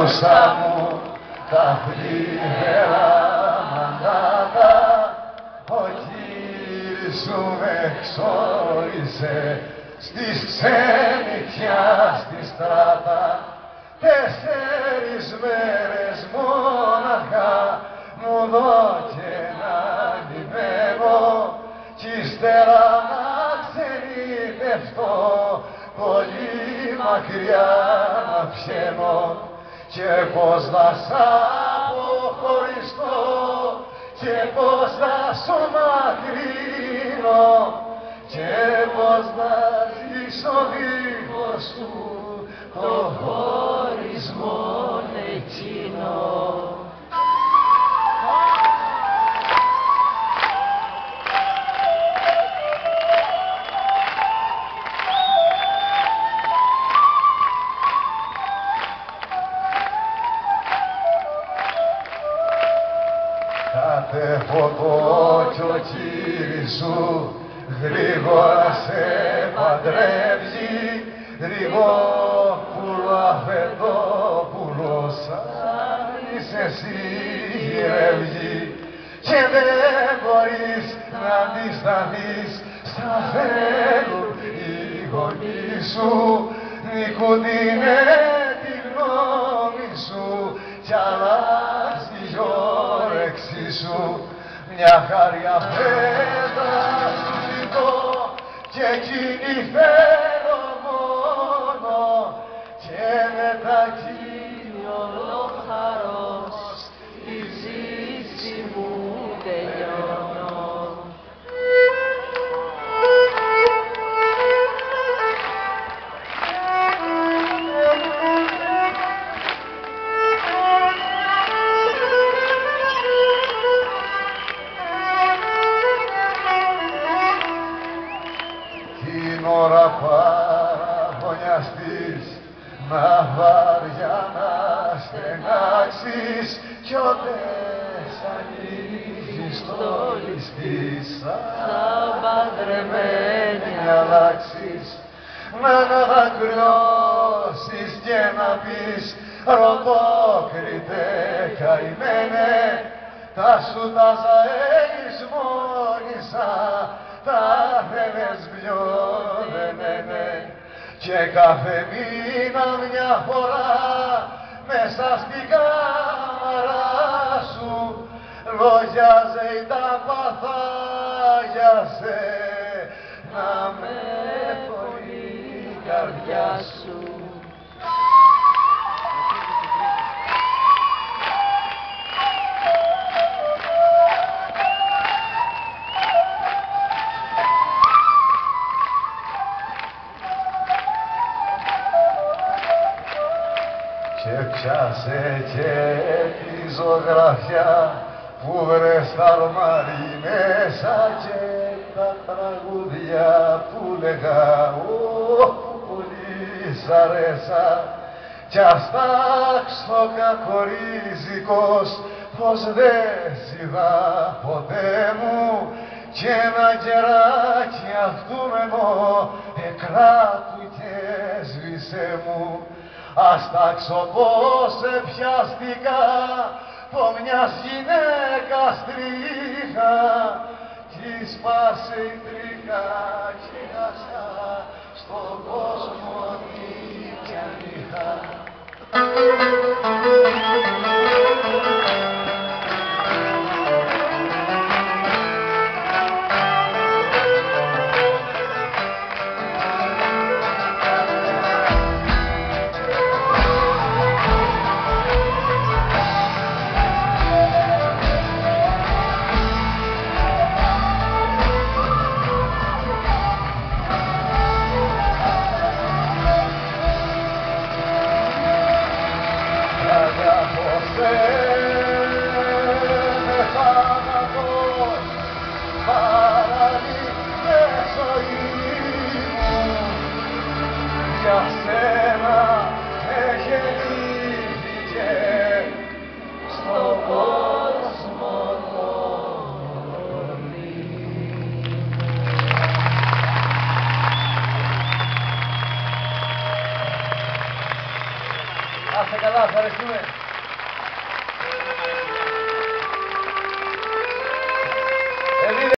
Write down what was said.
μπροστά μου τα θλιβερά μαντάτα, ο Κύριος σου με εξόρισε στις ξενιτιά στη στράτα. 4 μέρες μόναχα μου δώκε να λιμένω κι ύστερα να ξενιτευτώ πολύ μακριά να πιένω και πως θα σ' αποχωριστώ και πως θα σου μακρύνω και πως θα ζήσω δίχως σου το χωρισμό εκείνο. Κάθε φωτό κι ο Κύριος σου γρήγορα σε παντρεύει, Γρηγόπουλο αφεντόπουλο σαν είσαι εσύ γυρεύγει και δεν μπορείς να αντισταθείς στα θέλουν οι γονείς σου, νικουτίνε τη γνώμη σου κι αλλάζει η όρεξή σου. Μια χάρια φέτα σου ζητώ και εκείνη θέλω μόνο και μετά εκείνη ολοχαρός η ζήση μου τελειώνω. Την ώρα παραγωνιαστείς να βαριά να στενάξεις κι ότες ανοίγεις το ληστής σαν παντρεμένη αλλάξεις να αναδακρυώσεις και να πεις ροπόκριτε καημένε τα σου τα ζαέλεις μόνισα τα θέλες βιώνενε και κάθε μήνα μια φορά μέσα στην κάμαρα σου λογιάζε τα παθάγιασε να με πονεί η καρδιά σου. Και πιάσε και τη ζωγραφιά που βρες στα αρμάρι μέσα και τα τραγούδια που λέγα που πολύ σ' αρέσα κι αστάξω κακορίζικος πως δεν σ' είδα ποτέ μου και ένα κεράκι αυτούμενο εκράτου και σβήσε μου. Αστάξω πως σε πιάστηκα από μιας γυναίκας τρίχα κι σπάσε η τρίχα κι χάσα στον κόσμο τι κι αν είχα. καλά, ευχαριστούμε.